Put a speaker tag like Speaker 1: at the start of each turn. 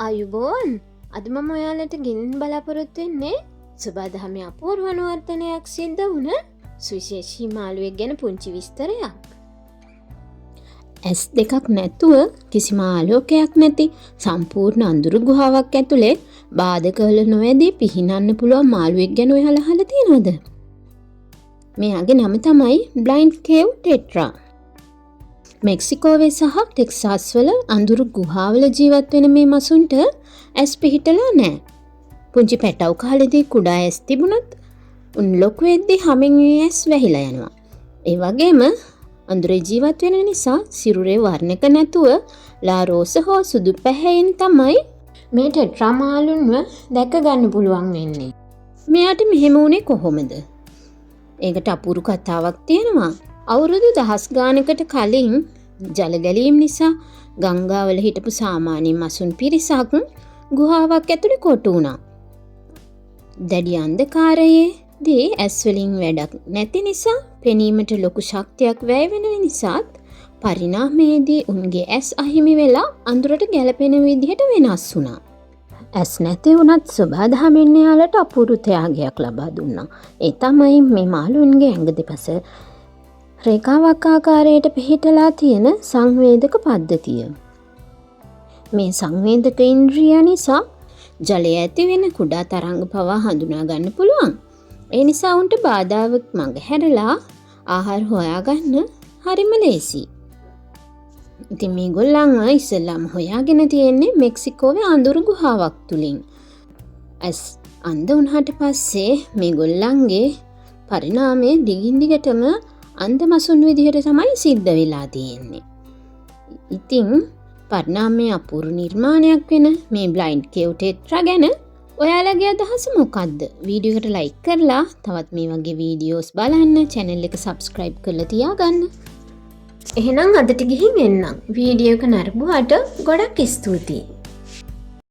Speaker 1: අයුබෝන් අද මම ඔයාලට ගෙනින් බලාපොරොත්තු වෙන්නේ සුබාදහමේ අපූර්ව අනුවර්තනයක් සිද්ධ වුණ සුවිශේෂී මාළුවෙක් ගැන පුංචි විස්තරයක්. ඇස් දෙකක් නැතුව කිසිම ආලෝකයක් නැති සම්පූර්ණ අඳුරු ගුහාවක් ඇතුලේ බාධකවල නොවැදී පිහිනන්න පුළුවන් මාළුවෙක් ගැන ඔයාලා අහලා තියෙනවද? මෙයාගේ නම තමයි බ්ලයින්ඩ් කේව් ටෙට්‍රා. මෙක්සිකෝවේ සහ ටෙක්සාස් වල අඳුරු ගුහාවල ජීවත් වෙන මේ මසුන්ට ඇස් පිහිටලා නැහැ. පුංචි පැටව් කාලේදී කුඩා ඇස් තිබුණත් උන් ලොකු වෙද්දී හැමෙන් ඇස් වැහිලා යනවා. ඒ වගේම අඳුරේ ජීවත් වෙන නිසා සිරුරේ වර්ණක නැතුව ලා රෝස හෝ සුදු පැහැයෙන් තමයි මේ ටෙට්‍රා මාළුන්ව දැක ගන්න පුළුවන් වෙන්නේ. මෙයාට මෙහෙම වුණේ කොහොමද? ඒකට අපූරු කතාවක් තියෙනවා. අවුරුදු දහස් ගානකට කලින් ජල ගැලීම් නිසා ගංගාවල හිටපු සාමාන්‍ය මසුන් පිරිසක් ගුහාවක් ඇතුලේ කොටු වුණා. දැඩි අන්ධකාරයේදී ඇස් වලින් වැඩක් නැති නිසා පෙනීමට ලොකු ශක්තියක් වැය වෙන නිසාත් පරිණාමයේදී උන්ගේ ඇස් අහිමි වෙලා අඳුරට ගැලපෙන විදිහට වෙනස් වුණා. ඇස් නැති වුණත් සබාධමෙන් යාලට අපූරු ත්‍යාගයක් ලබා දුන්නා. ඒ තමයි මේ මාළුන්ගේ ඇඟ දෙපස රේඛාවක් ආකාරයට පිහිටලා තියෙන සංවේදක පද්ධතිය. මේ සංවේදක ඉන්ද්‍රිය නිසා ජලය ඇති වෙන කුඩා තරංග පවා හඳුනා ගන්න පුළුවන්. ඒ නිසා උන්ට බාධාවක් මඟ හැරලා ආහාර හොයාගන්න හරිම ලේසි. ඉතින් මේගොල්ලන්ව ඉස්සෙල්ලාම හොයාගෙන තියෙන්නේ මෙක්සිකෝවේ අඳුරු ගුහාවක් තුලින්. ඇස් අන්ධ වුණාට පස්සේ මේගොල්ලන්ගේ පරිණාමය දිගින් දිගටම අන්ධ මසුන් විදිහට තමයි සිද්ධ වෙලා තියෙන්නේ. ඉතින් පරිණාමයේ අපූර්ව නිර්මාණයක් වෙන මේ බ්ලයින්ඩ් කේව් ටෙට්‍රා ගැන ඔයාලගේ අදහස මොකක්ද? වීඩියෝ එකට ලයික් කරලා තවත් මේ වගේ වීඩියෝස් බලන්න, channel එක subscribe කරලා තියාගන්න. එහෙනම් අදට ගිහින් එන්නම්. වීඩියෝ එක නරඹුවාට ගොඩක් ස්තුතියි.